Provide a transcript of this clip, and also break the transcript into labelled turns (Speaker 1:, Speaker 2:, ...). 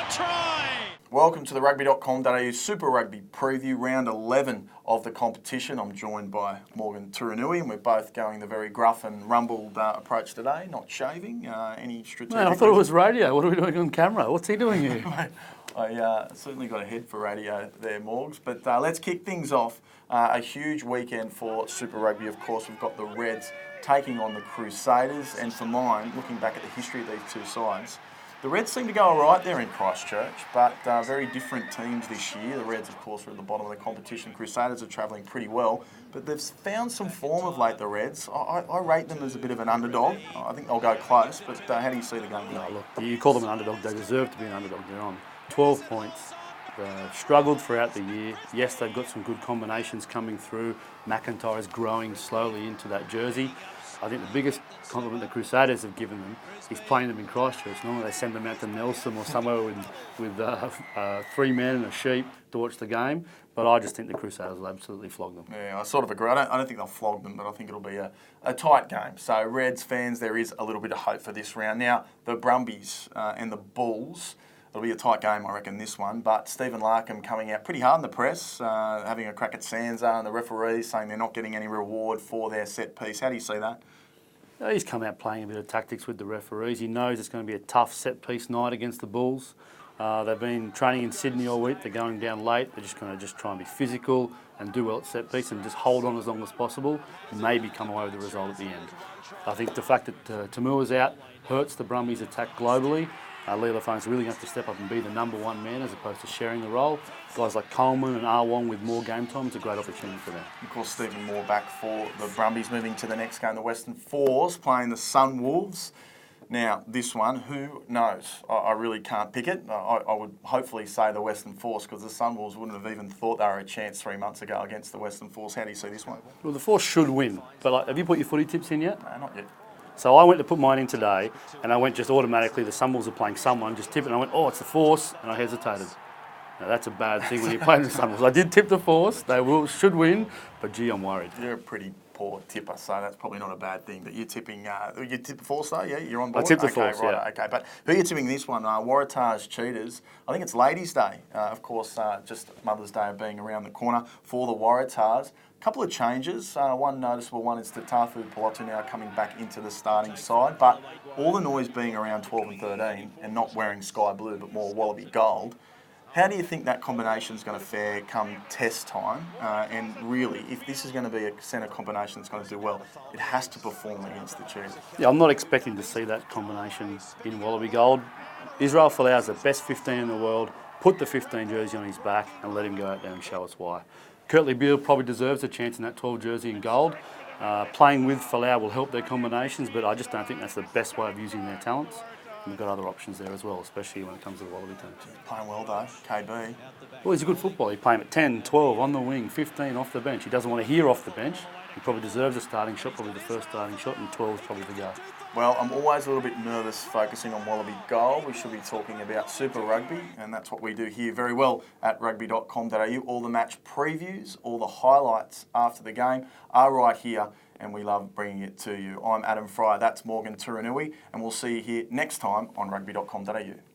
Speaker 1: try!
Speaker 2: Welcome to the Rugby.com.au Super Rugby preview, round 11 of the competition. I'm joined by Morgan Turanui, and we're both going the very gruff and rumbled approach today, not shaving. Any strategic...
Speaker 3: Man, I thought it was radio. What are we doing on camera? What's he doing here?
Speaker 2: Mate, I certainly got a head for radio there, Morgs. But let's kick things off. A huge weekend for Super Rugby, of course. We've got the Reds taking on the Crusaders. And for mine, looking back at the history of these two sides, the Reds seem to go all right there in Christchurch, but very different teams this year. The Reds, of course, are at the bottom of the competition. Crusaders are travelling pretty well, but they've found some form of late, the Reds. I rate them as a bit of an underdog. I think they'll go close, but how do you see the game today?
Speaker 3: Look, you call them an underdog. They deserve to be an underdog. They're on 12 points. Struggled throughout the year. Yes, they've got some good combinations coming through. McIntyre is growing slowly into that jersey. I think the biggest compliment the Crusaders have given them is playing them in Christchurch. Normally they send them out to Nelson or somewhere with 3 men and a sheep to watch the game, but I just think the Crusaders will absolutely flog them.
Speaker 2: Yeah, I sort of agree. I don't think they'll flog them, but I think it'll be a tight game. So Reds fans, there is a little bit of hope for this round. Now, the Brumbies and the Bulls, it'll be a tight game, I reckon, this one. But Stephen Larkham coming out pretty hard in the press, having a crack at Sansa and the referees, saying they're not getting any reward for their set piece. How do you see that?
Speaker 3: He's come out playing a bit of tactics with the referees. He knows it's going to be a tough set-piece night against the Bulls. They've been training in Sydney all week. They're going down late. They're just going to try and be physical and do well at set-piece and just hold on as long as possible and maybe come away with the result at the end. I think the fact that Tamua's out hurts the Brumbies' attack globally. Leela Lafone's really going to have to step up and be the number one man as opposed to sharing the role. Guys like Coleman and Wong with more game time, it's a great opportunity for them.
Speaker 2: Of course, Stephen Moore back for the Brumbies, moving to the next game, the Western Force, playing the Sunwolves. Now, this one, who knows? I really can't pick it. I would hopefully say the Western Force, because the Sunwolves wouldn't have even thought they were a chance 3 months ago against the Western Force. How do you see this one?
Speaker 3: Well, the Force should win, but have you put your footy tips in yet?
Speaker 2: No, not yet.
Speaker 3: So I went to put mine in today, and I went just automatically, the Sunwolves are playing someone, just tip it, and I went, oh, it's the Force, and I hesitated. Now, that's a bad thing when you're playing the Sunwolves. I did tip the Force, they should win, but gee, I'm worried.
Speaker 2: You're a pretty poor tipper, so that's probably not a bad thing. But you're tipping, you tip the Force though, yeah? You're on board?
Speaker 3: I tipped the Force,
Speaker 2: right,
Speaker 3: yeah.
Speaker 2: Okay, but who are you tipping this one? Waratahs Cheetahs. I think it's Ladies' Day, of course, just Mother's Day being around the corner for the Waratahs. Couple of changes. One noticeable one is Tafu Pilotu now coming back into the starting side, but all the noise being around 12 and 13 and not wearing sky blue but more wallaby gold. How do you think that combination is going to fare come test time? And really, if this is going to be a centre combination that's going to do well, it has to perform against the Cheetahs.
Speaker 3: Yeah, I'm not expecting to see that combination in wallaby gold. Israel Folau is the best 15 in the world. Put the 15 jersey on his back and let him go out there and show us why. Kurtley Beale probably deserves a chance in that 12 jersey in gold. Playing with Folau will help their combinations, but I just don't think that's the best way of using their talents. And we've got other options there as well, especially when it comes to the Wallaby team.
Speaker 2: Playing well though, KB.
Speaker 3: Well, he's a good footballer. You play him at 10, 12, on the wing, 15 off the bench. He doesn't want to hear off the bench. He probably deserves a starting shot, probably the first starting shot, and 12 is probably the go.
Speaker 2: Well, I'm always a little bit nervous focusing on Wallaby Gold. We should be talking about Super Rugby, and that's what we do here very well at Rugby.com.au. All the match previews, all the highlights after the game are right here, and we love bringing it to you. I'm Adam Fryer, that's Morgan Turanui, and we'll see you here next time on Rugby.com.au.